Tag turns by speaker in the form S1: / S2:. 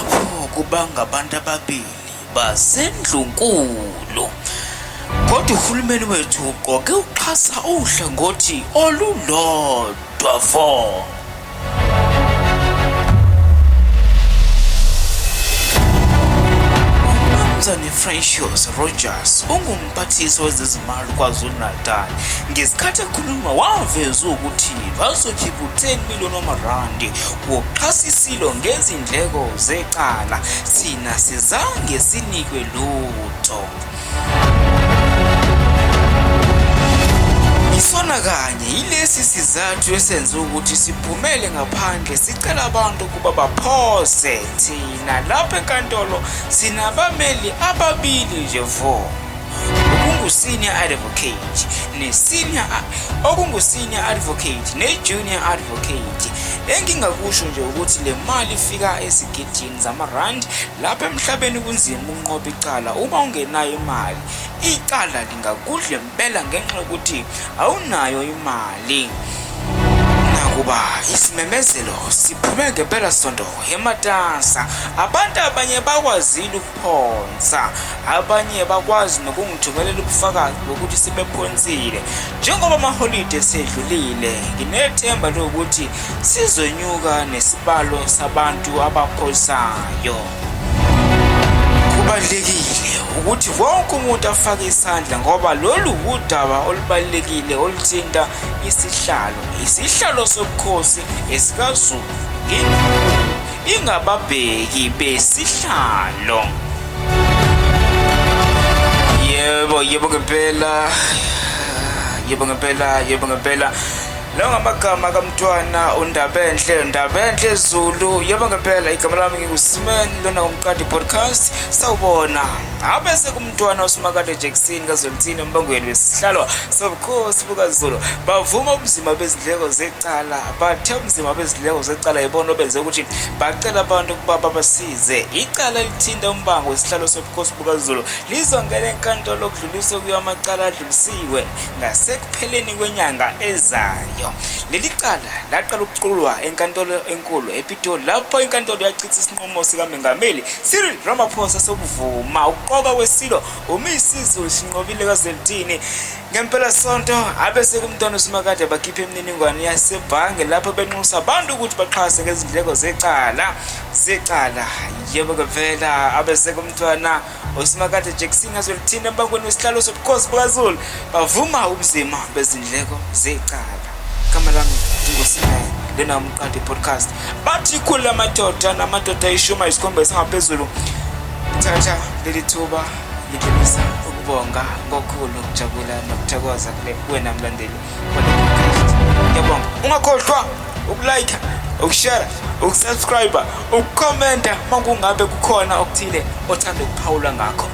S1: lapho kubanga abantu ababili basendlunkulu. Kodwa uhulumeni wethu uqoke uxhasa uhlangothi olulodwa vo. Francois Rogers ungumphathisi wezezimali KwaZulu-Natal ngesikhathi ekhuluma waveza ukuthi bazokhipha u10 million wamarandi wokuxhasa isilo ngezindleko zecala sina sizange sinikwe lutho. Isona kanye yilesi sizathu esenza ukuthi siphumele ngaphandle sicela abantu ukuba baphose thina lapha enkantolo sinabameli ababili nje vo. Senior advocate senior advocate ne-junior advocate. Engingakusho nje ukuthi le mali ifika ezigidini zamarandi lapha emhlabeni kunzima unqoba icala. Uma ungenayo imali icala lingakudla impela ngenxa yokuthi awunayo imali. Nakuba isimemezelo siphume ngempela sonto eMatasa. Abantu abanye bakwazile ukuphonsa, abanye bakwazi nokungithumelela ubufakazi bokuthi sibephonsile. Njengoba amaholide sedlulile, nginethemba lokuthi sizonyuka nesibalo sabantu abaphonsayo. Kubalulekile ukuthi wonke umuntu afake isandla ngoba lolu udaba olubalulekile oluthinta isihlalo sobukhosi esikaZulu ingababheki besihlalo. Yebo ngempela lawo ngamagama kaMntwana uNdabenhle Zulu. Yebo ngempela igama lami nginguSimeni lona umqadi podcast. Sawubona abese kuMntwana uSimakade Jackson kaZolithini embangweni wesihlalo sobukhosi bukaZulu. Bavuma ubuzima bezindleko zecala, bathe ubuzima bezindleko zecala yibona obenze ukuthi bacela abantu ukuba babasize. Icala lithinta umbango wesihlalo sobukhosi bukaZulu lizongena enkantolo lokudlulisa kuyo amacala adlulisiwe ngasekupheleni kwenyanga ezayo. Leli cala laqala ukuqulwa enkantolo enkulu ePitoli lapho inkantolo yachitha isinqumo sikaMengameli Cyril Ramaphosa sokuvuma uqoka kwesilo uMisizulu sinqobile kaZolithini ngempela sonto. Abese kuMntwana uSimakade bakhipha imininingwane yasebhange lapho benxusa abantu ukuthi baxhase ngezindleko zecala. Yebo ngempela abese kuMntwana uSimakade Jackson kaZolithini embangweni wesihlalo sobukhosi bukaZulu bavuma ubuzima bezindleko zecala. Igama lami nginguSimeni lena umqadi podcast. Bathi khula amadoda ishuma isikhombisa ngaphezulu. Thatha leli thuba ngidlulisa ukubonga ngokukhulu ukujabula nokuthokoza kuwena mlandeli wale podcast. Ngiyabonga. Ungakhohlwa ukulike, ukushare, ukusubscribe, ukucomment mangungabe kukhona okuthile othanda ukuphawula ngakho.